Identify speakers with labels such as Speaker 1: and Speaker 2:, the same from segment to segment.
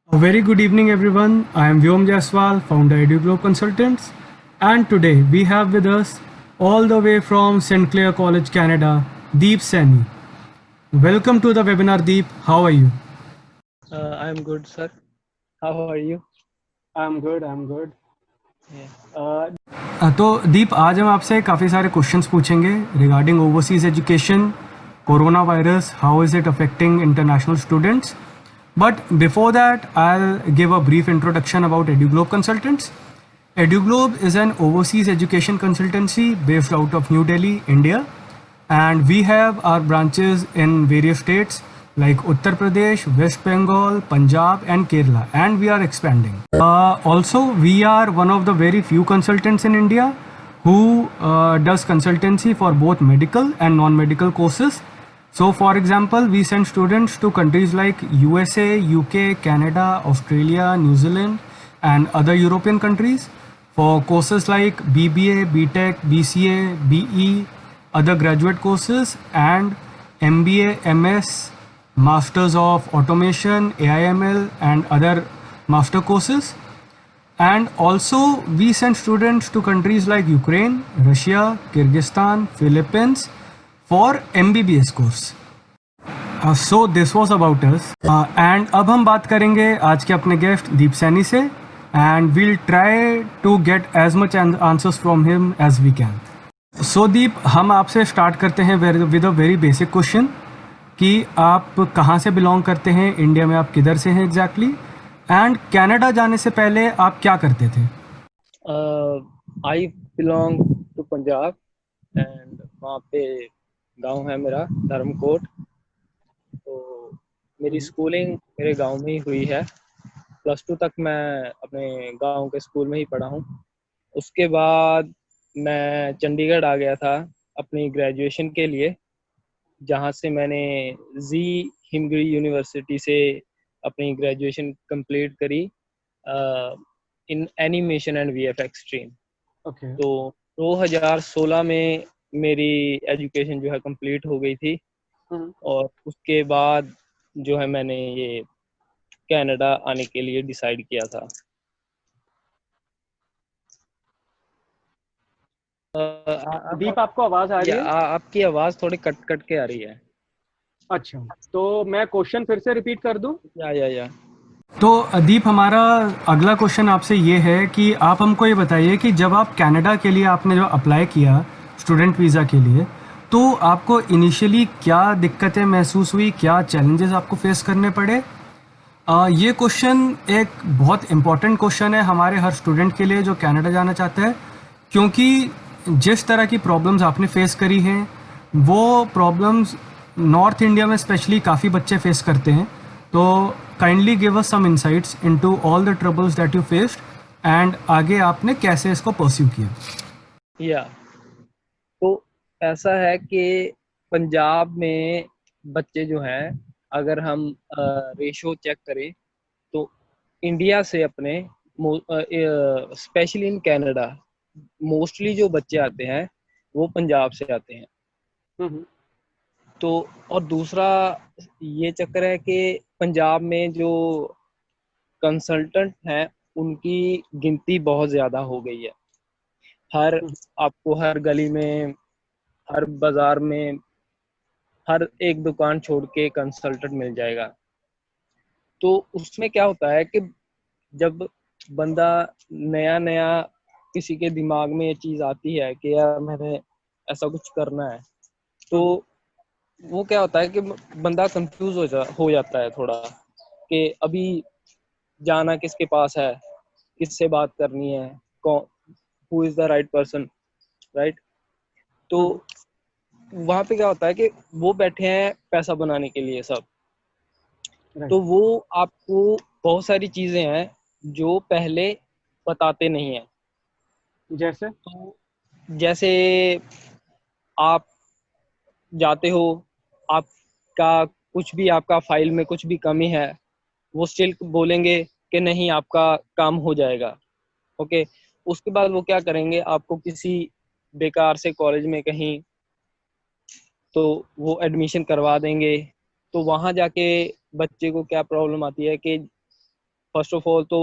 Speaker 1: A very good evening, everyone. I am Vyom Jaiswal, founder EduGlobe Consultants, and today we have with us, all the way from St. Clair College, Canada, Deep Saini. Welcome to the webinar, Deep. How are you?
Speaker 2: I'm good, sir. How are you?
Speaker 1: I'm good. I'm good.
Speaker 2: Yeah.
Speaker 1: तो दीप, आज हम आपसे काफ़ी सारे questions पूछेंगे regarding overseas education, corona virus, how is it affecting international students. But before that, I'll give a brief introduction about EduGlobe Consultants. EduGlobe is an overseas education consultancy based out of New Delhi, India, and we have our branches in various states like Uttar Pradesh, West Bengal, Punjab, and Kerala, and we are expanding. Also, we are one of the very few consultants in India who does consultancy for both medical and non-medical courses. So, for example, we send students to countries like USA, UK, Canada, Australia, New Zealand, and other European countries for courses like BBA, BTech, BCA, BE, other graduate courses, and MBA, MS, Masters of Automation, AIML, and other master courses. And also, we send students to countries like Ukraine, Russia, Kyrgyzstan, Philippines for MBBS course. So this was about us. And अब हम बात करेंगे आज के अपने guest दीप सैनी से, and we'll try to get as much answers from him as we can. So दीप, हम आपसे स्टार्ट करते हैं with a very basic question कि आप कहाँ से बिलोंग करते हैं, इंडिया में आप किधर से हैं एग्जैक्टली, एंड कनाडा जाने से पहले आप क्या करते थे?
Speaker 2: I belong to Punjab and वहाँ पे गांव है मेरा धर्मकोट। तो मेरी स्कूलिंग मेरे गांव में ही हुई है। +2 तक मैं अपने गांव के स्कूल में ही पढ़ा हूँ। उसके बाद मैं चंडीगढ़ आ गया था अपनी ग्रेजुएशन के लिए, जहाँ से मैंने जी हिमगिरी यूनिवर्सिटी से अपनी ग्रेजुएशन कंप्लीट करी इन animation and VFX stream.
Speaker 1: Okay.
Speaker 2: तो 2016 में मेरी एजुकेशन जो है कंप्लीट हो गई थी और उसके बाद जो है मैंने ये कनाडा आने के लिए डिसाइड किया था।
Speaker 1: दीप, आपको आवाज आ रही है?
Speaker 2: आपकी आवाज़ थोड़ी कट कट के आ रही है।
Speaker 1: अच्छा, तो मैं क्वेश्चन फिर से रिपीट कर दूं?
Speaker 2: या
Speaker 1: तो दीप, हमारा अगला क्वेश्चन आपसे ये है कि आप हमको ये बताइए कि जब आप कनाडा के लिए आपने जो अप्लाई किया स्टूडेंट वीज़ा के लिए, तो आपको इनिशियली क्या दिक्कतें महसूस हुई, क्या चैलेंजेस आपको फेस करने पड़े? ये क्वेश्चन एक बहुत इम्पॉर्टेंट क्वेश्चन है हमारे हर स्टूडेंट के लिए जो कनाडा जाना चाहता है, क्योंकि जिस तरह की प्रॉब्लम्स आपने फेस करी हैं वो प्रॉब्लम्स नॉर्थ इंडिया में स्पेशली काफ़ी बच्चे फेस करते हैं. तो kindly give us some insights into all the troubles that you faced, and आगे आपने कैसे इसको परस्यू किया.
Speaker 2: या तो ऐसा है कि पंजाब में बच्चे जो हैं, अगर हम रेशो चेक करें तो इंडिया से अपने स्पेशली इन कनाडा मोस्टली जो बच्चे आते हैं वो पंजाब से आते हैं। तो और दूसरा ये चक्कर है कि पंजाब में जो कंसल्टेंट हैं उनकी गिनती बहुत ज़्यादा हो गई है। आपको हर गली में, हर बाजार में, हर एक दुकान छोड़ के कंसल्टेंट मिल जाएगा। तो उसमें क्या होता है कि जब बंदा नया नया किसी के दिमाग में ये चीज़ आती है कि यार मैंने ऐसा कुछ करना है, तो वो क्या होता है कि बंदा कंफ्यूज हो जाता है थोड़ा कि अभी जाना किसके पास है, किससे बात करनी है, कौन, who is the right person, right. तो वहाँ पे क्या होता है कि वो बैठे हैं पैसा बनाने के लिए सब। तो वो आपको बहुत सारी चीज़ें हैं जो पहले बताते नहीं हैं।
Speaker 1: जैसे?
Speaker 2: तो जैसे आप जाते हो, आपका कुछ भी, आपका फाइल में कुछ भी कमी है, वो स्टिल बोलेंगे कि नहीं आपका काम हो जाएगा। ओके, उसके बाद वो क्या करेंगे, आपको किसी बेकार से कॉलेज में कहीं तो वो एडमिशन करवा देंगे। तो वहाँ जाके बच्चे को क्या प्रॉब्लम आती है कि फर्स्ट ऑफ ऑल तो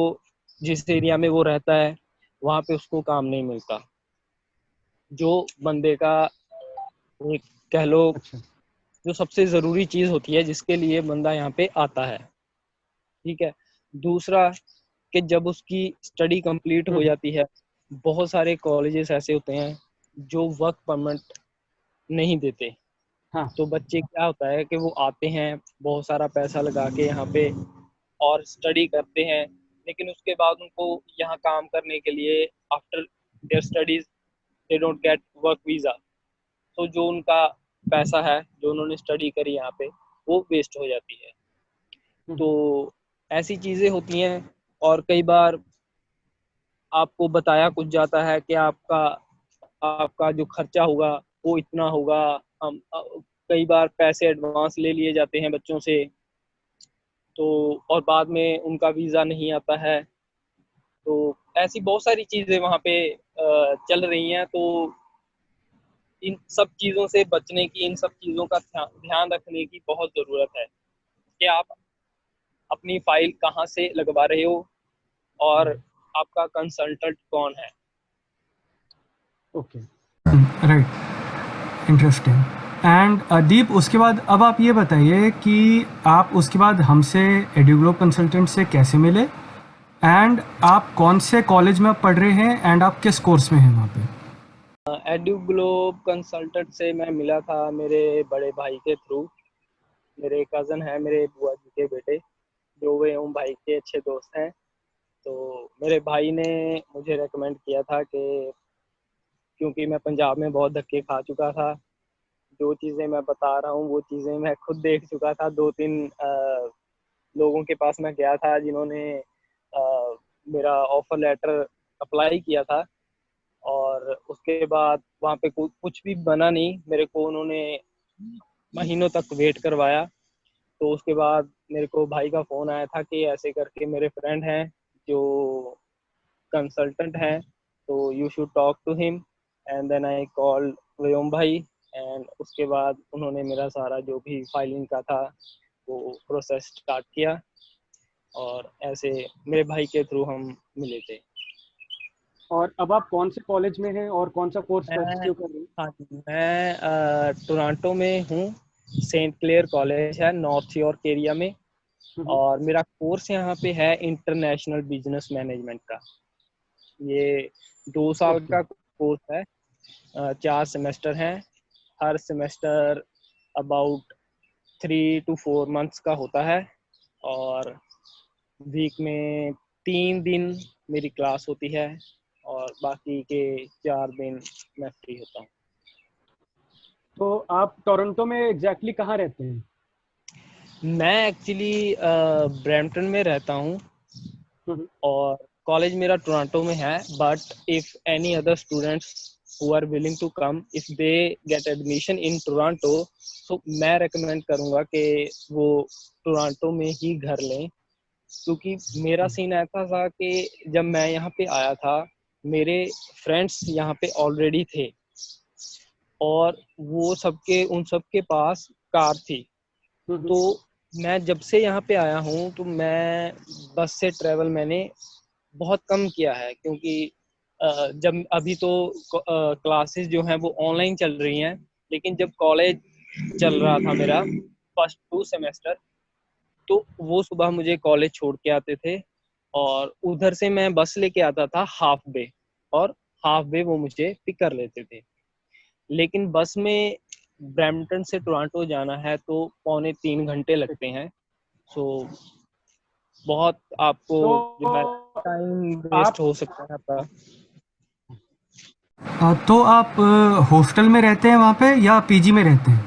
Speaker 2: जिस एरिया में वो रहता है वहाँ पे उसको काम नहीं मिलता, जो बंदे का एक कह लो
Speaker 1: अच्छा।
Speaker 2: जो सबसे ज़रूरी चीज़ होती है जिसके लिए बंदा यहाँ पे आता है, ठीक है। दूसरा कि जब उसकी स्टडी कंप्लीट हो जाती है, बहुत सारे कॉलेजेस ऐसे होते हैं जो वर्क परमिट नहीं देते।
Speaker 1: हाँ।
Speaker 2: तो बच्चे क्या होता है कि वो आते हैं बहुत सारा पैसा लगा के यहाँ पे और स्टडी करते हैं, लेकिन उसके बाद उनको यहाँ काम करने के लिए after their studies they don't get work visa. तो जो उनका पैसा है जो उन्होंने स्टडी करी यहाँ पे वो वेस्ट हो जाती है। तो ऐसी चीज़ें होती हैं। और कई बार आपको बताया कुछ जाता है कि आपका आपका जो खर्चा होगा वो इतना होगा। हम कई बार पैसे एडवांस ले लिए जाते हैं बच्चों से, तो और बाद में उनका वीज़ा नहीं आता है। तो ऐसी बहुत सारी चीज़ें वहाँ पे चल रही हैं। तो इन सब चीज़ों से बचने की, इन सब चीज़ों का ध्यान रखने की बहुत ज़रूरत है कि आप अपनी फाइल कहाँ से लगवा रहे हो और आपका कंसल्टेंट कौन है।
Speaker 1: Okay, right, interesting. एंड दीप, उसके बाद अब आप ये बताइए कि आप उसके बाद हमसे एडुग्लो कंसल्टेंट से कैसे मिले, एंड आप कौन से कॉलेज में आप पढ़ रहे हैं, एंड आप किस कोर्स में हैं वहाँ पे?
Speaker 2: एडू ग्लोब कंसल्टेंट से मैं मिला था मेरे बड़े भाई के थ्रू। मेरे कज़न है, मेरे बुआ जी के बेटे, जो वे उन भाई के अच्छे दोस्त हैं। तो मेरे भाई ने मुझे रेकमेंड किया था कि क्योंकि मैं पंजाब में बहुत धक्के खा चुका था, जो चीज़ें मैं बता रहा हूँ वो चीज़ें मैं खुद देख चुका था। 2-3 लोगों के पास मैं गया था जिन्होंने मेरा ऑफर लेटर अप्लाई किया था, और उसके बाद वहाँ पे कुछ भी बना नहीं। मेरे को उन्होंने महीनों तक वेट करवाया। तो उसके बाद मेरे को भाई का फ़ोन आया था कि ऐसे करके मेरे फ्रेंड हैं जो कंसल्टेंट हैं, तो you should talk to him. And then I call Vyom भाई। एंड उसके बाद उन्होंने मेरा सारा जो भी फाइलिंग का था वो प्रोसेस स्टार्ट किया, और ऐसे मेरे भाई के थ्रू हम मिले थे।
Speaker 1: और अब आप कौन से कॉलेज में हैं और कौन सा कोर्स
Speaker 2: मैं
Speaker 1: परस्यू कर रहे हैं?
Speaker 2: हाँ जी, मैं टोरंटो में हूँ। सेंट क्लेयर कॉलेज है नॉर्थ यॉर्क एरिया में, और मेरा कोर्स यहाँ पे है इंटरनेशनल बिजनेस मैनेजमेंट का। ये 2 साल
Speaker 1: ओके।
Speaker 2: का कोर्स है। 4 सेमेस्टर हैं। हर सेमेस्टर अबाउट 3 to 4 मंथ्स का होता है, और वीक में 3 दिन मेरी क्लास होती है, और बाकी के 4 दिन मैं फ्री होता हूँ।
Speaker 1: तो आप टोरंटो में एग्जैक्टली कहाँ रहते हैं?
Speaker 2: मैं एक्चुअली ब्रैम्पटन में रहता हूँ,
Speaker 1: हम्म,
Speaker 2: और कॉलेज मेरा टोरंटो में है। But if any other students who are willing to come, if they get admission in Toronto, तो मैं रेकमेंड करूँगा कि वो टोरंटो में ही घर लें। क्योंकि मेरा सीन ऐसा था कि जब मैं यहाँ पे आया था, मेरे फ्रेंड्स यहाँ पे ऑलरेडी थे, और वो सबके उन सबके पास कार थी।
Speaker 1: हम्म,
Speaker 2: तो मैं जब से यहाँ पे आया हूँ तो मैं बस से ट्रैवल मैंने बहुत कम किया है, क्योंकि जब अभी तो क्लासेस जो हैं वो ऑनलाइन चल रही हैं, लेकिन जब कॉलेज चल रहा था मेरा फर्स्ट 2 सेमेस्टर, तो वो सुबह मुझे कॉलेज छोड़ के आते थे, और उधर से मैं बस लेके आता था हाफ डे, और हाफ डे वो मुझे पिक कर लेते थे। लेकिन बस में ब्रैम्पटन से टोरंटो जाना है तो 3.25 घंटे लगते हैं। सो बहुत आपको
Speaker 1: तो
Speaker 2: जो है टाइम वेस्ट
Speaker 1: आप
Speaker 2: हो सकता है आपका।
Speaker 1: तो आप हॉस्टल में रहते हैं वहाँ पे या पीजी में रहते हैं?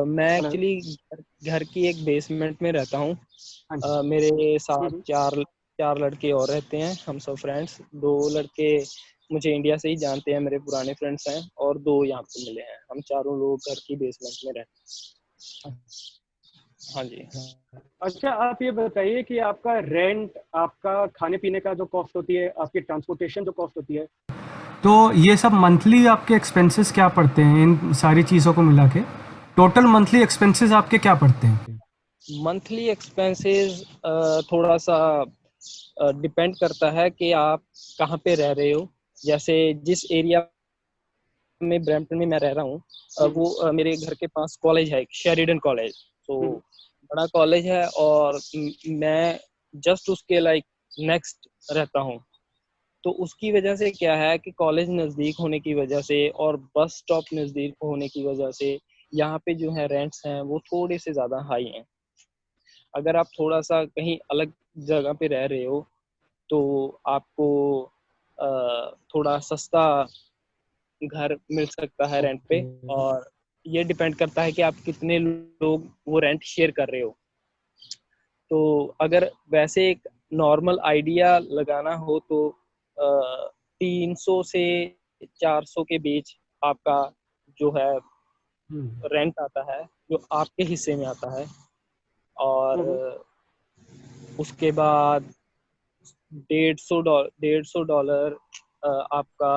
Speaker 2: मैं
Speaker 1: हेलो।
Speaker 2: एक्चुअली घर की एक बेसमेंट में रहता हूँ।
Speaker 1: हाँ जी।
Speaker 2: मेरे साथ
Speaker 1: हम्म,
Speaker 2: चार चार लड़के और रहते हैं, हम सब फ्रेंड्स। 2 लड़के मुझे इंडिया से ही जानते हैं, मेरे पुराने फ्रेंड्स हैं, और 2 यहाँ पे मिले हैं। हम चारों लोग घर की बेसमेंट में रहते हैं। हाँ जी।
Speaker 1: अच्छा, आप ये बताइए कि आपका रेंट, आपका खाने पीने का जो कॉस्ट होती है, आपकी ट्रांसपोर्टेशन जो कॉस्ट होती है, तो ये सब मंथली आपके एक्सपेंसेस क्या पड़ते हैं इन सारी चीज़ों को मिला के? टोटल मंथली एक्सपेंसेस आपके क्या पड़ते हैं?
Speaker 2: मंथली एक्सपेंसेस थोड़ा सा डिपेंड करता है कि आप कहाँ पे रह रहे हो। जैसे जिस एरिया में, ब्रैम्पटन में मैं रह रहा हूँ, वो मेरे घर के पास कॉलेज है, शेरिडन कॉलेज। तो बड़ा कॉलेज है, और मैं जस्ट उसके लाइक नेक्स्ट रहता हूँ। तो उसकी वजह से क्या है कि कॉलेज नज़दीक होने की वजह से और बस स्टॉप नज़दीक होने की वजह से यहाँ पे जो है रेंट्स हैं वो थोड़े से ज़्यादा हाई हैं। अगर आप थोड़ा सा कहीं अलग जगह पे रह रहे हो तो आपको थोड़ा सस्ता घर मिल सकता है रेंट पे।
Speaker 1: ओके।
Speaker 2: और ये डिपेंड करता है कि आप कितने लोग वो रेंट शेयर कर रहे हो। तो अगर वैसे एक नॉर्मल आइडिया लगाना हो तो 300 से 400 के बीच आपका जो है रेंट आता है, जो आपके हिस्से में आता है। और उसके बाद $150 आपका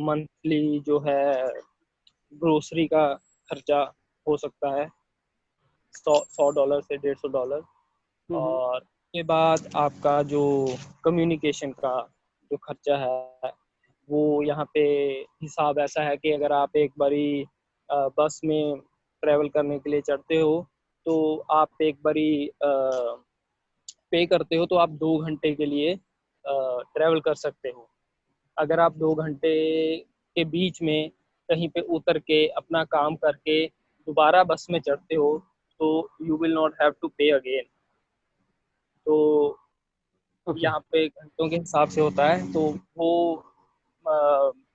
Speaker 2: मंथली जो है ग्रोसरी का खर्चा हो सकता है, $100 से $150। और उसके बाद आपका जो कम्युनिकेशन का जो खर्चा है वो यहाँ पे हिसाब ऐसा है कि अगर आप एक बारी बस में ट्रैवल करने के लिए चढ़ते हो तो आप एक बारी पे करते हो तो आप 2 घंटे के लिए ट्रैवल कर सकते हो। अगर आप 2 घंटे के बीच में कहीं पे उतर के अपना काम करके दोबारा बस में चढ़ते हो तो you will not have to pay again. तो
Speaker 1: ओके।
Speaker 2: यहाँ पे घंटों के हिसाब से होता है, तो वो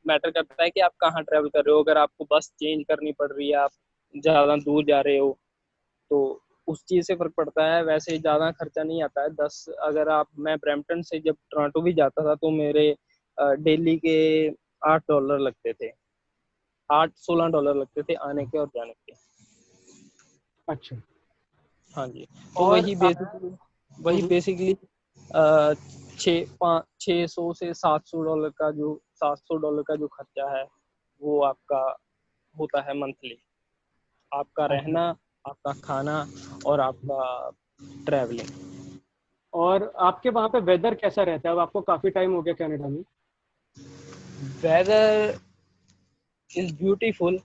Speaker 2: मैटर करता है कि आप कहाँ ट्रैवल कर रहे हो। अगर आपको बस चेंज करनी पड़ रही है, आप ज़्यादा दूर जा रहे हो, तो उस चीज़ से फ़र्क पड़ता है। वैसे ज़्यादा खर्चा नहीं आता है। अगर आप मैं ब्रैम्पटन से जब टोरंटो भी जाता था तो मेरे डेली के $8 लगते थे, $8-16 लगते थे आने के और जाने के।
Speaker 1: अच्छा।
Speaker 2: हाँ जी। तो
Speaker 1: और
Speaker 2: वही बेसिकली 600 से $700 का जो खर्चा है वो आपका होता है मंथली। आपका
Speaker 1: अच्छा।
Speaker 2: रहना, आपका खाना और आपका ट्रैवलिंग।
Speaker 1: और आपके वहाँ पे वेदर कैसा रहता है? अब आपको काफ़ी टाइम हो गया कनाडा में।
Speaker 2: Weather is beautiful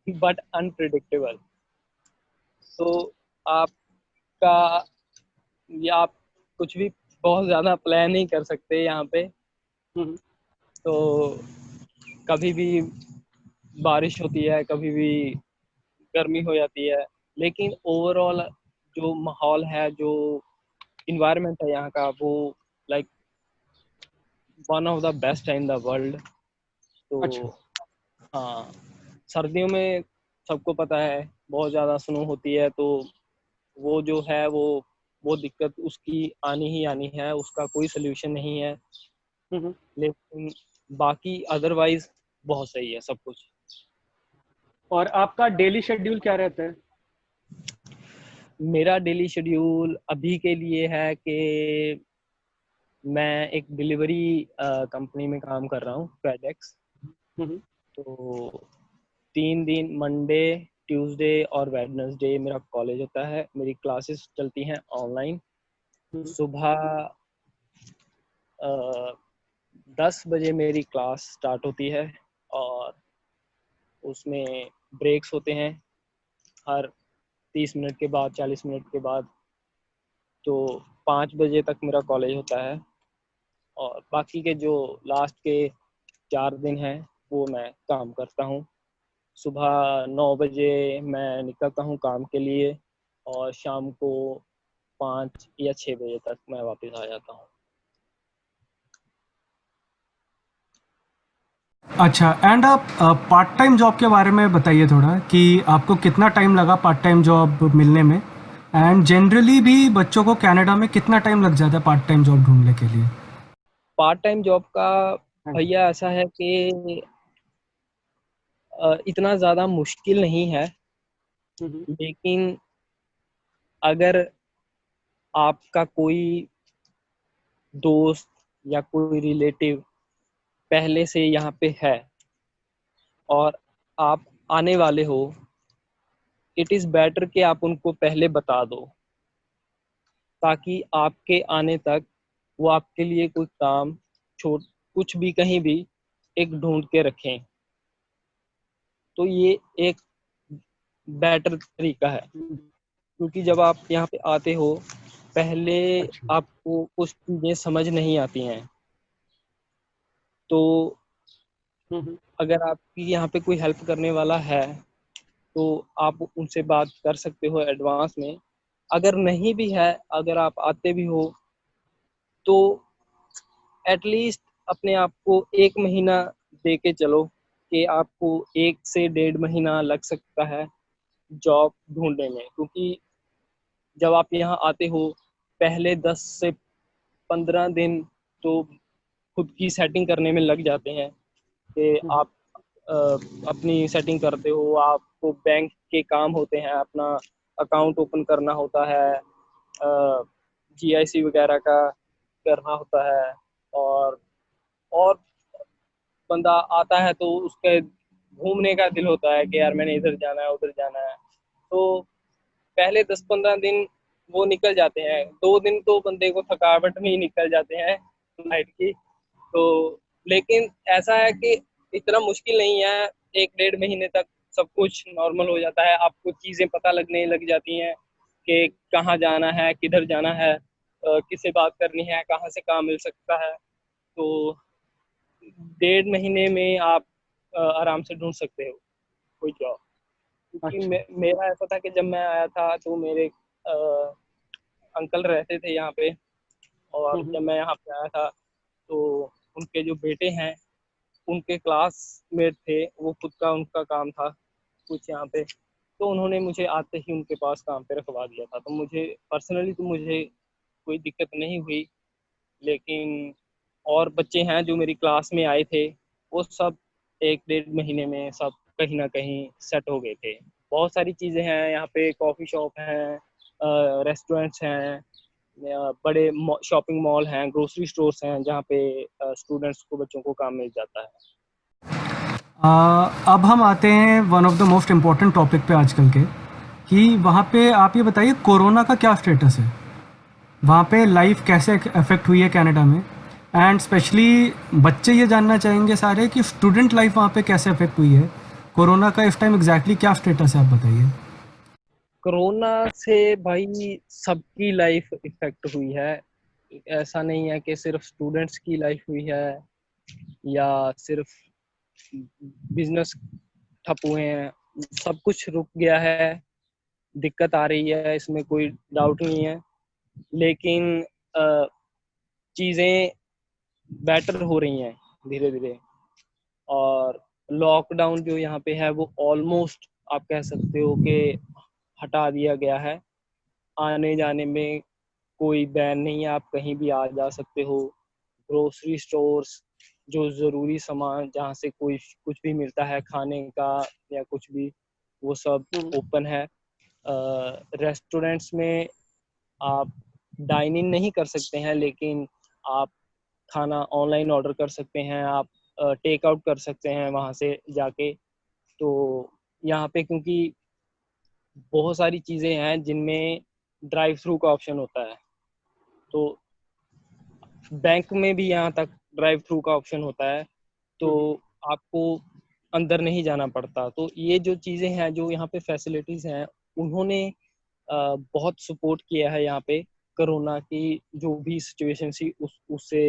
Speaker 2: but unpredictable. तो आपका या आप कुछ भी बहुत ज़्यादा प्लान नहीं कर सकते यहाँ पे।
Speaker 1: हम्म।
Speaker 2: तो कभी भी बारिश होती है, कभी भी गर्मी हो जाती है, लेकिन ओवरऑल जो माहौल है, जो इन्वायरमेंट है यहाँ का, वो like one of the best है इन द वर्ल्ड। तो
Speaker 1: अच्छा।
Speaker 2: हाँ, सर्दियों में सबको पता है बहुत ज़्यादा स्नो होती है, तो वो जो है वो दिक्कत उसकी आनी ही आनी है, उसका कोई सल्यूशन नहीं है।
Speaker 1: हम्म।
Speaker 2: लेकिन बाकी अदरवाइज बहुत सही है सब कुछ।
Speaker 1: और आपका डेली शेड्यूल क्या रहता है?
Speaker 2: मेरा डेली शेड्यूल अभी के लिए है कि मैं एक डिलीवरी कंपनी में काम कर रहा हूँ, फेडेक्स।
Speaker 1: हम्म।
Speaker 2: तो 3 दिन, मंडे, ट्यूसडे और वेडनेसडे मेरा कॉलेज होता है। मेरी क्लासेस चलती हैं ऑनलाइन।
Speaker 1: हम्म।
Speaker 2: सुबह 10 बजे मेरी क्लास स्टार्ट होती है, और उसमें ब्रेक्स होते हैं हर 30 मिनट के बाद, 40 मिनट के बाद। तो 5 बजे तक मेरा कॉलेज होता है, और बाकी के जो लास्ट के 4 दिन हैं वो मैं काम करता हूँ। सुबह 9 बजे मैं निकलता हूँ काम के लिए, और शाम को 5 या 6 बजे तक मैं वापस आ जाता हूँ।
Speaker 1: अच्छा। एंड आप पार्ट टाइम जॉब के बारे में बताइए थोड़ा, कि आपको कितना टाइम लगा पार्ट टाइम जॉब मिलने में, एंड जनरली भी बच्चों को कनाडा में कितना टाइम लग जाता है पार्ट टाइम जॉब ढूंढने के लिए?
Speaker 2: पार्ट टाइम जॉब का
Speaker 1: हाँ जी।
Speaker 2: भैया ऐसा है कि इतना ज़्यादा मुश्किल नहीं है।
Speaker 1: हम्म।
Speaker 2: लेकिन अगर आपका कोई दोस्त या कोई रिलेटिव पहले से यहाँ पे है और आप आने वाले हो, इट इज़ बेटर कि आप उनको पहले बता दो। ताकि आपके आने तक वो आपके लिए कोई काम छोट कुछ भी कहीं भी एक ढूंढ के रखें। तो ये एक बेटर तरीका है, क्योंकि जब आप यहाँ पे आते हो, पहले
Speaker 1: अच्छा।
Speaker 2: आपको कुछ चीज़ें समझ नहीं आती हैं, तो
Speaker 1: हम्म।
Speaker 2: अगर आपकी यहाँ पे कोई हेल्प करने वाला है तो आप उनसे बात कर सकते हो एडवांस में। अगर नहीं भी है, अगर आप आते भी हो, तो एटलीस्ट अपने आप को 1 महीना दे के चलो कि आपको 1 से 1.5 महीना लग सकता है जॉब ढूंढने में, क्योंकि जब आप यहाँ आते हो, पहले 10 से 15 दिन तो खुद की सेटिंग करने में लग जाते हैं कि आप अ, अपनी सेटिंग करते हो, आपको बैंक के काम होते हैं, अपना अकाउंट ओपन करना होता है, जीआईसी वगैरह का करना होता है, और बंदा आता है तो उसके घूमने का दिल होता है कि यार मैंने इधर जाना है उधर जाना है। तो पहले 10-15 दिन वो निकल जाते हैं, 2 दिन तो बंदे को थकावट में ही निकल जाते हैं नाइट की। तो लेकिन ऐसा है कि इतना मुश्किल नहीं है, 1-1.5 महीने तक सब कुछ नॉर्मल हो जाता है, आपको चीज़ें पता लगने लग जाती हैं कि कहाँ जाना है, किधर जाना है, किससे बात करनी है, कहाँ से काम मिल सकता है। तो 1.5 महीने में आप आराम से ढूंढ सकते हो कोई जॉब। क्योंकि
Speaker 1: अच्छा।
Speaker 2: मेरा ऐसा था कि जब मैं आया था तो मेरे अंकल रहते थे यहाँ पे, और
Speaker 1: हम्म।
Speaker 2: जब मैं यहाँ पे आया था तो उनके जो बेटे हैं, उनके क्लासमेट थे, वो खुद का उनका काम था कुछ यहाँ पे, तो उन्होंने मुझे आते ही उनके पास काम पे रखवा दिया था। तो मुझे पर्सनली तो मुझे कोई दिक्कत नहीं हुई, लेकिन और बच्चे हैं जो मेरी क्लास में आए थे, वो सब 1-1.5 महीने में सब कहीं ना कहीं सेट हो गए थे। बहुत सारी चीज़ें हैं यहाँ पे, कॉफ़ी शॉप हैं, रेस्टोरेंट्स हैं, बड़े शॉपिंग मॉल हैं, ग्रोसरी स्टोर्स हैं, जहाँ पे स्टूडेंट्स को, बच्चों को काम मिल जाता है।
Speaker 1: अब हम आते हैं one of the most important topic पे आजकल के, कि वहाँ पे आप ये बताइए कोरोना का क्या स्टेटस है, वहाँ पे लाइफ कैसे अफेक्ट हुई है कनाडा में, एंड स्पेशली बच्चे ये जानना चाहेंगे सारे कि स्टूडेंट लाइफ वहाँ पे कैसे अफेक्ट हुई है, कोरोना का इस टाइम एग्जैक्टली क्या स्टेटस है, आप बताइए।
Speaker 2: कोरोना से भाई सबकी लाइफ इफेक्ट हुई है। ऐसा नहीं है कि सिर्फ स्टूडेंट्स की लाइफ हुई है या सिर्फ बिजनेस ठप हुए हैं, सब कुछ रुक गया है, दिक्कत आ रही है, इसमें कोई डाउट नहीं है। लेकिन चीज़ें बेटर हो रही हैं धीरे धीरे, और लॉकडाउन जो यहाँ पे है वो ऑलमोस्ट आप कह सकते हो कि हटा दिया गया है। आने जाने में कोई बैन नहीं है, आप कहीं भी आ जा सकते हो। ग्रोसरी स्टोर्स, जो ज़रूरी सामान जहाँ से कोई कुछ भी मिलता है खाने का या कुछ भी, वो सब ओपन है। रेस्टोरेंट्स में आप डाइन इन नहीं कर सकते हैं, लेकिन आप खाना ऑनलाइन ऑर्डर कर सकते हैं, आप टेक आउट कर सकते हैं वहाँ से जाके। तो यहाँ पे क्योंकि बहुत सारी चीज़ें हैं जिनमें ड्राइव थ्रू का ऑप्शन होता है, तो बैंक में भी यहाँ तक ड्राइव थ्रू का ऑप्शन होता है, तो आपको अंदर नहीं जाना पड़ता। तो ये जो चीज़ें हैं, जो यहाँ पे फैसिलिटीज़ हैं, उन्होंने बहुत सपोर्ट किया है यहाँ पे कोरोना की जो भी सिचुएशन थी उससे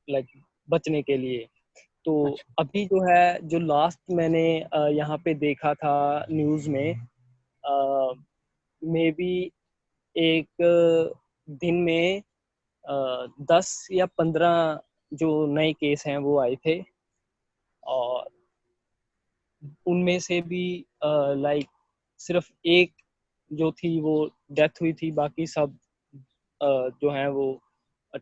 Speaker 2: लाइक बचने के लिए। तो
Speaker 1: अच्छा।
Speaker 2: अभी जो है, जो लास्ट मैंने यहाँ पे देखा था न्यूज़ में, मे बी एक दिन में 10 या 15 जो नए केस हैं वो आए थे, और उनमें से भी लाइक सिर्फ एक जो थी वो डेथ हुई थी, बाकी सब जो हैं वो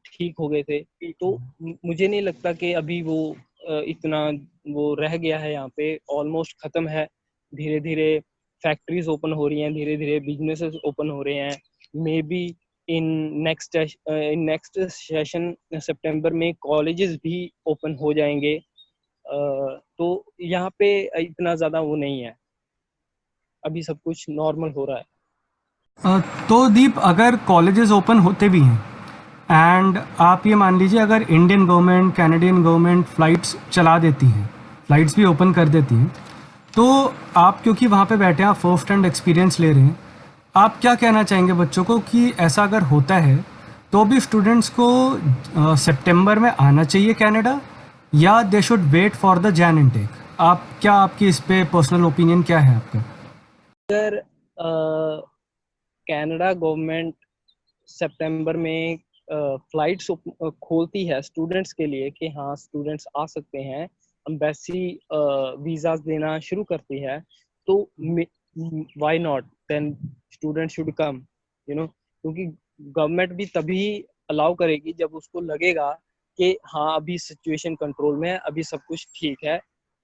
Speaker 2: ठीक हो गए थे। तो मुझे नहीं लगता कि अभी वो इतना वो रह गया है यहाँ पे, ऑलमोस्ट ख़त्म है। धीरे धीरे फैक्ट्रीज ओपन हो रही हैं, धीरे धीरे बिजनेसेस ओपन हो रहे हैं। May be in next session सितंबर में कॉलेजेस भी ओपन हो जाएंगे। तो यहाँ पे इतना ज़्यादा वो नहीं है, अभी सब कुछ नॉर्मल हो रहा है।
Speaker 1: तो दीप, अगर कॉलेजेस ओपन होते भी हैं एंड आप ये मान लीजिए अगर Indian government, Canadian government flights चला देती हैं, फ़्लाइट्स भी ओपन कर देती हैं, तो आप क्योंकि वहाँ पे बैठे हैं, आप फर्स्ट हैंड एक्सपीरियंस ले रहे हैं, आप क्या कहना चाहेंगे बच्चों को कि ऐसा अगर होता है तो भी स्टूडेंट्स को सितंबर में आना चाहिए कनाडा, या they should wait for the Jan intake? आप क्या, आपकी इस पे पर्सनल ओपिनियन क्या है आपका?
Speaker 2: अगर कनाडा गवर्नमेंट सितंबर में फ्लाइट्स खोलती है स्टूडेंट्स के लिए कि हाँ स्टूडेंट्स आ सकते हैं, एम्बेसी वीज़ाज देना शुरू करती है, तो why not, then student should come, क्योंकि गवर्नमेंट भी तभी अलाउ करेगी जब उसको लगेगा कि हाँ अभी सिचुएशन कंट्रोल में है, अभी सब कुछ ठीक है,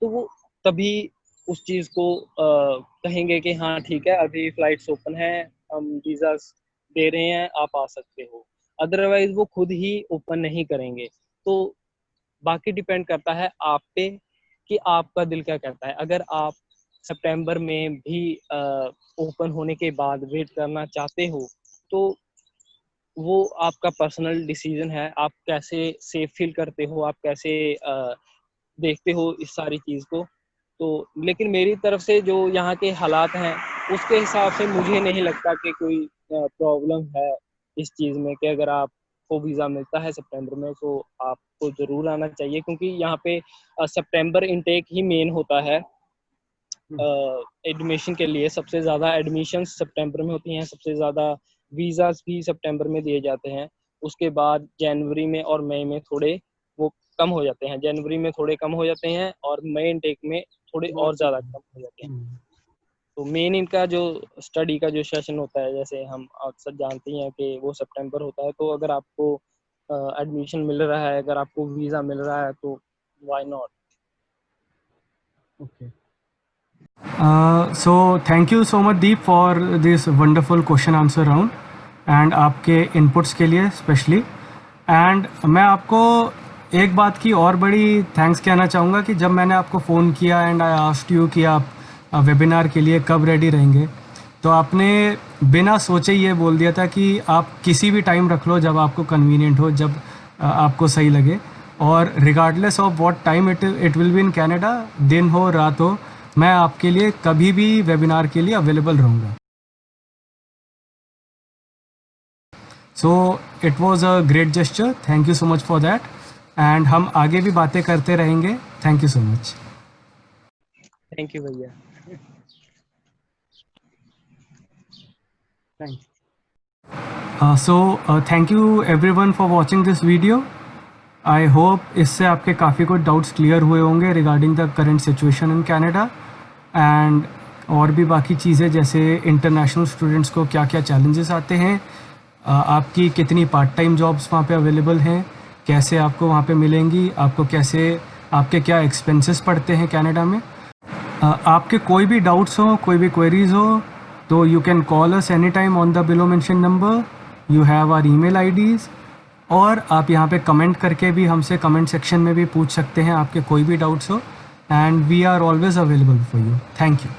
Speaker 2: तो वो तभी उस चीज़ को कहेंगे कि हाँ ठीक है अभी फ्लाइट्स ओपन है, हम वीज़ाज दे रहे हैं, आप आ सकते हो। अदरवाइज वो खुद ही ओपन नहीं करेंगे। तो बाकी डिपेंड करता है आप पे कि आपका दिल क्या करता है। अगर आप सितंबर में भी ओपन होने के बाद वेट करना चाहते हो, तो वो आपका पर्सनल डिसीजन है। आप कैसे सेफ फील करते हो, आप कैसे देखते हो इस सारी चीज़ को। तो लेकिन मेरी तरफ से जो यहाँ के हालात हैं, उसके हिसाब से मुझे नहीं लगता कि कोई प्रॉब्लम है इस चीज़ में कि अगर आपको वीज़ा मिलता है सितंबर में तो आपको ज़रूर आना चाहिए, क्योंकि यहाँ पे सितंबर इनटेक ही मेन होता है एडमिशन के लिए। सबसे ज़्यादा एडमिशन सितंबर में होती हैं, सबसे ज़्यादा वीज़ाज भी सितंबर में दिए जाते हैं। उसके बाद जनवरी में और मई में थोड़े वो कम हो जाते हैं, जनवरी में थोड़े कम हो जाते हैं और मई इनटेक में थोड़े और ज़्यादा कम हो जाते हैं। तो मेन इनका जो स्टडी का जो सेशन होता है, जैसे हम अक्सर जानते हैं कि वो सितंबर होता है, तो अगर आपको एडमिशन मिल रहा है, अगर आपको वीज़ा मिल रहा है, तो why not.
Speaker 1: Okay. So thank you so much Deep for this wonderful question answer round and आपके इनपुट्स के लिए स्पेशली। एंड मैं आपको एक बात की और बड़ी थैंक्स कहना चाहूँगा कि जब मैंने आपको फ़ोन किया एंड आई आस्क्ड यू कि आप वेबिनार के लिए कब रेडी रहेंगे, तो आपने बिना सोचे ये बोल दिया था कि आप किसी भी टाइम रख लो जब आपको कन्वीनियंट हो, जब आपको सही लगे, और regardless of what time it will be in Canada, दिन हो रात हो, मैं आपके लिए कभी भी वेबिनार के लिए अवेलेबल रहूँगा। So it was a great gesture, thank you so much for that, and हम आगे भी बातें करते रहेंगे। Thank you so much.
Speaker 2: Thank you भैया।
Speaker 1: So thank you everyone for watching this video. I hope इससे आपके काफ़ी कुछ डाउट्स क्लियर हुए होंगे regarding the current situation in Canada, and और भी बाकी चीज़ें जैसे इंटरनेशनल स्टूडेंट्स को क्या क्या चैलेंजेस आते हैं, आपकी कितनी पार्ट टाइम जॉब्स वहाँ पे अवेलेबल हैं, कैसे आपको वहाँ पे मिलेंगी, आपको कैसे, आपके क्या एक्सपेंसेस पड़ते हैं कनाडा में। आपके कोई भी डाउट्स हो, कोई भी क्वेरीज हो, तो you can call us any time on the below mention number, you have our email IDs, और आप यहाँ पे कमेंट करके भी हमसे कमेंट सेक्शन में भी पूछ सकते हैं आपके कोई भी डाउट्स हो, and we are always available for you. Thank you.